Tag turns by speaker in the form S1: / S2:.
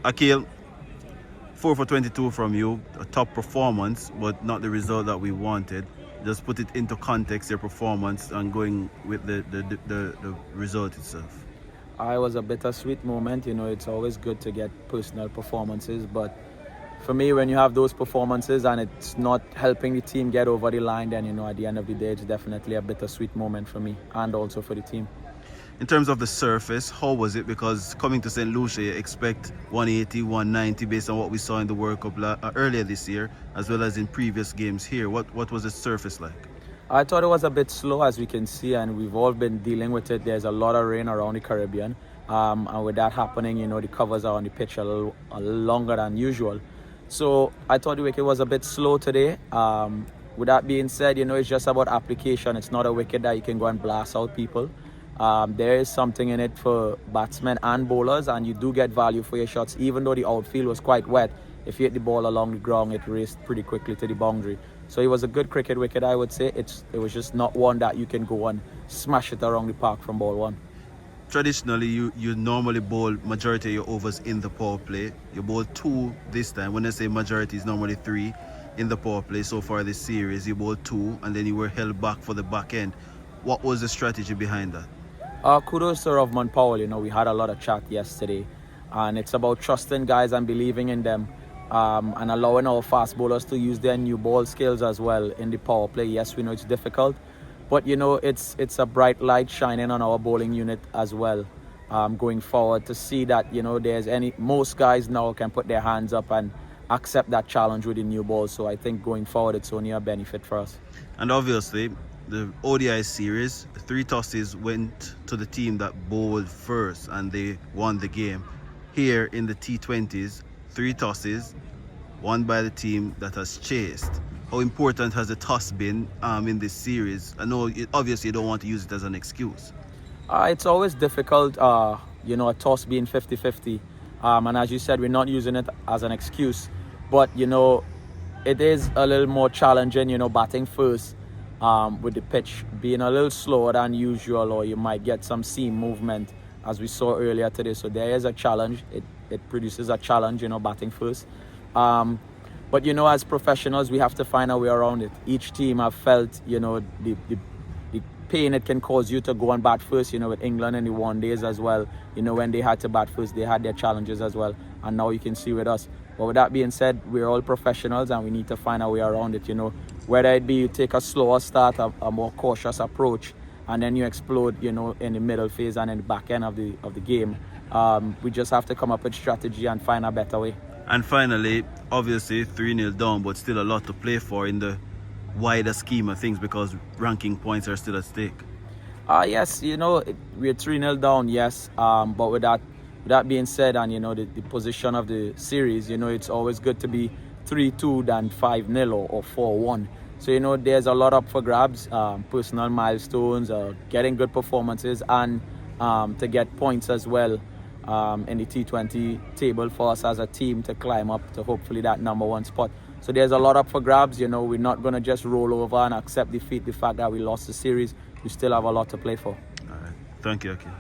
S1: Akeal, 4 for 22 from you, a top performance, but not the result that we wanted. Just put it into context, your performance, and going with the result itself.
S2: It was a bittersweet moment. It's always good to get personal performances, but for me, when you have those performances and it's not helping the team get over the line, then at the end of the day, it's definitely a bittersweet moment for me and also for the team.
S1: In terms of the surface, how was it? Because coming to St. Lucia, you expect 180, 190 based on what we saw in the World Cup earlier this year, as well as in previous games here. What was the surface like?
S2: I thought it was a bit slow, as we can see, and we've all been dealing with it. There's a lot of rain around the Caribbean, and with that happening, the covers are on the pitch a little longer than usual. So I thought the wicket was a bit slow today. With that being said, it's just about application. It's not a wicket that you can go and blast out people. There is something in it for batsmen and bowlers, and you do get value for your shots. Even though the outfield was quite wet, if you hit the ball along the ground, it raced pretty quickly to the boundary. So it was a good cricket wicket, I would say. It was just not one that you can go and smash it around the park from ball one.
S1: Traditionally, you normally bowl majority of your overs in the power play. You bowl 2 this time. When I say majority, it's normally 3 in the power play. So far this series, you bowled 2, and then you were held back for the back end. What was the strategy behind that?
S2: Kudos to Rovman Powell. We had a lot of chat yesterday, and it's about trusting guys and believing in them, and allowing our fast bowlers to use their new ball skills as well in the power play. Yes, we know it's difficult, but it's a bright light shining on our bowling unit as well, going forward, to see that most guys now can put their hands up and accept that challenge with the new ball. So I think going forward, it's only a benefit for us.
S1: And obviously, the ODI series, 3 tosses went to the team that bowled first, and they won the game. Here in the T20s, 3 tosses won by the team that has chased. How important has the toss been in this series? I know obviously you don't want to use it as an excuse.
S2: It's always difficult, a toss being 50-50. And as you said, we're not using it as an excuse. But, it is a little more challenging, batting first, with the pitch being a little slower than usual, or you might get some seam movement, as we saw earlier today. So there is a challenge. It produces a challenge, batting first. But, as professionals, we have to find a way around it. Each team have felt, the pain it can cause you to go and bat first, with England in the 1 days as well. When they had to bat first, they had their challenges as well. And now you can see with us. But with that being said, we're all professionals and we need to find a way around it, Whether it be you take a slower start, a more cautious approach, and then you explode, in the middle phase and in the back end of the game. We just have to come up with strategy and find a better way.
S1: And finally, obviously 3-0 down, but still a lot to play for in the wider scheme of things, because ranking points are still at stake.
S2: Yes, we're 3-0 down, yes. But with that being said, and the position of the series, it's always good to be 3-2 than 5-0 or 4-1. So there's a lot up for grabs, personal milestones, getting good performances, and to get points as well in the T20 table for us as a team to climb up to hopefully that #1 spot. So there's a lot up for grabs. We're not going to just roll over and accept defeat. The fact that we lost the series, we still have a lot to play for.
S1: All right. Thank you, Akeal.